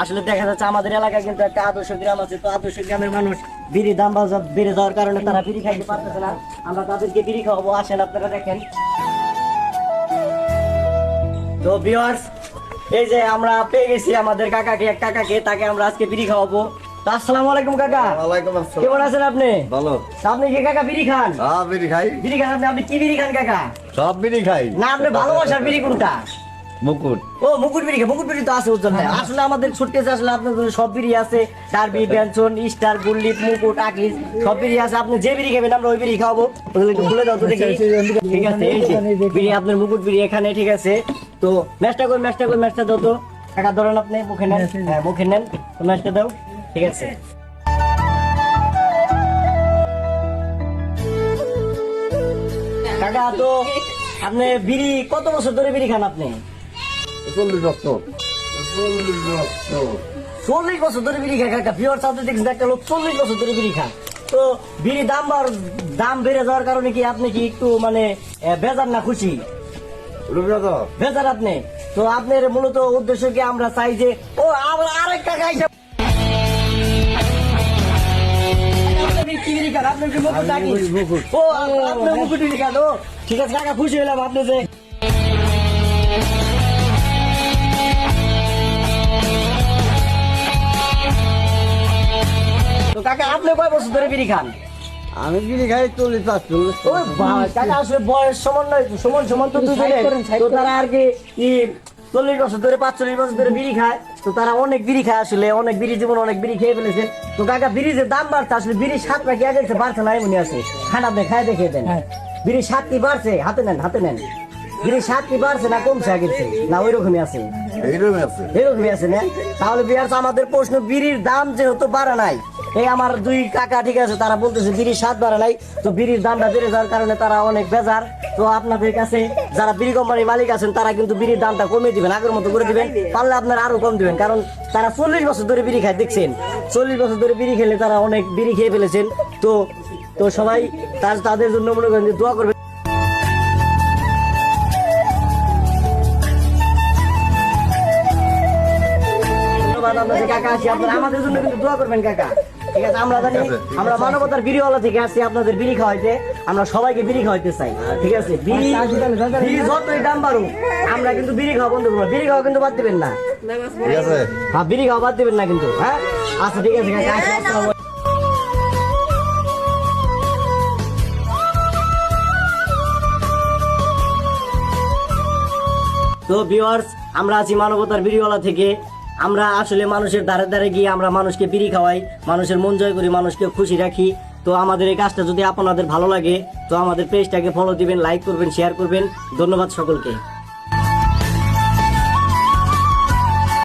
আসলে দেখা যাচ্ছে আমাদের এলাকায় কিন্তু একটা আদর্শ গ্রাম আছে, তো আদর্শ গ্রামের মানুষ বিড়ি দাম বেড়ে যাওয়ার কারণে তারা বিড়ি খাইতে পারতেছে না। আমরা তাদেরকে বিড়ি খাওয়াবো, আসেন আপনারা দেখেন। তো ভিউয়ার্স, এই যে আমরা পেয়ে গেছি আমাদের কাকাকে, এক কাকাকে, তাকে আমরা আজকে বিড়ি খাওয়াবো। তো আসসালামু আলাইকুম কাকা। ওয়ালাইকুম আসসালাম। কেমন আছেন আপনি? ভালো। আপনি কি কাকা বিড়ি খান? হ্যাঁ, বিড়ি খাই। বিড়ি খান আপনি? আপনি কি বিড়ি খান কাকা? সব বিড়ি খাই। না, আপনি ভালোবাসার বিড়ি কোনটা? মুকুট। ও মুকুট বিড়ি। মুকুট বিড়ি তো আছে উজ্জ্বল ভাই। আসলে আমাদের ছুটতেছে, আসলে আপনার সব বিড়ি আছে, ডারবি, বেনসন, স্টার, গুল্লিপ, মুকুট, আকিস, সব বিড়ি আছে। আপনি যে বিড়ি খাবেন আমরা ওই বিড়ি খাওয়াবো। ওগুলো একটু খুলে দাও তো দেখি। ঠিক আছে, এই যে বিড়ি, আপনার মুকুট বিড়ি এখানে। ঠিক আছে, তো ম্যাচটা দাও তো কাকা। ধরেন আপনি মুখে নেন। হ্যাঁ, মুখে নেন, তো ম্যাচটা দাও। ঠিক আছে কাকা, তো আপনি বিড়ি কত বছর ধরে বিড়ি খান আপনি? 40 বছর। 40 বছর ধরে বিড়ি খায় কাকা। পিওর চাঁদে দেখছেন একটা লোক 40 বছর ধরে বিড়ি খায়। তো বিড়ি দাম বেড়ে যাওয়ার কারণে কি আপনি কি একটু মানে বেজার না খুশি? বেজার আপনি? তো আপনার মূলত উদ্দেশ্য কি আমরা চাই যে আরেক কাকা হিসাবে ঠিক আছে কাকা, খুশি হলাম আপনি যে তো কাকা আপনি কয় বছর ধরে বিড়ি খান? আমি বিড়ি খাই 40-45। ওই কাকা আসলে বয়স সমান নয়, সমান তো দুজনের। তো তারা আর কি 40 বছর ধরে 45 বছর ধরে বিড়ি খায়, তো তারা অনেক বিড়ি খায়, আসলে অনেক বিড়ি জীবন অনেক বিড়ি খেয়ে ফেলেছেন। তো কাকা বিড়ির যে দাম বাড়ছে, আসলে বিড়ির স্বাদটা কি আগে বাড়ছে না এমনি আছে? খান আপনি, খায় দেখে দেন। বিড়ির স্বাদ কি বাড়ছে? হাতে নেন। বিড়ির স্বাদ কি বাড়ছে না কমছে আগে না ওই রকমই আছে? এরকমই আছে না? তাহলে বিয়ার আমাদের প্রশ্ন, বিড়ির দাম যেহেতু বাড়া নাই, এই আমার দুই কাকা ঠিক আছে তারা বলতেছে বিড়ির স্বাদ বাড়া নাই, তো বিড়ির দামটা বেড়ে যাওয়ার কারণে তারা অনেক বেজার। তো আপনাদের কাছে যারা বিড়ি কোম্পানির মালিক আছেন তারা কিন্তু বিড়ির দামটা কমিয়ে দিবেন, আগের মতো করে দিবেন, পারলে আপনারা আরো কম দিবেন। কারণ তারা 40 বছর ধরে বিড়ি খায়, দেখছেন 40 বছর ধরে বিড়ি খেলে তারা অনেক বিড়ি খেয়ে ফেলেছেন। তো সবাই তাদের জন্য মনে করেন যে দোয়া করবেন। কাকা আসি, আপনারা আমাদের জন্য কিন্তু দোয়া করবেন কাকা। ঠিক আছে, আমরা জানি আমরা মানবতার বিড়িওয়ালা থেকে আসছি আপনাদের বিড়ি খাওয়াইতে, আমরা সবাইকে বিড়ি খাওয়াইতে চাই। ঠিক আছে, বিড়ি যতই দাম বাড়ুক আমরা কিন্তু বিড়ি খাওয়া বন্ধ করবো। বিড়ি খাওয়া কিন্তু বাদ দিবেন না, ঠিক আছে? হ্যাঁ, বিড়ি খাওয়া বাদ দিবেন না কিন্তু। হ্যাঁ, আচ্ছা ঠিক আছে কাকা, আসসালামু আলাইকুম। তো ভিউয়ার্স, আমরা আছি মানবতার বিড়িওয়ালা থেকে। আমরা আসলে মানুষের দ্বারে দ্বারে গিয়ে আমরা মানুষকে বিড়ি খাওয়াই, মানুষের মন জয় করি, মানুষকে খুশি রাখি। তো আমাদের এই কাজটা যদি আপনাদের ভালো লাগে তো আমাদের পেজটাকে ফলো দিবেন, লাইক করবেন, শেয়ার করবেন। ধন্যবাদ সকলকে।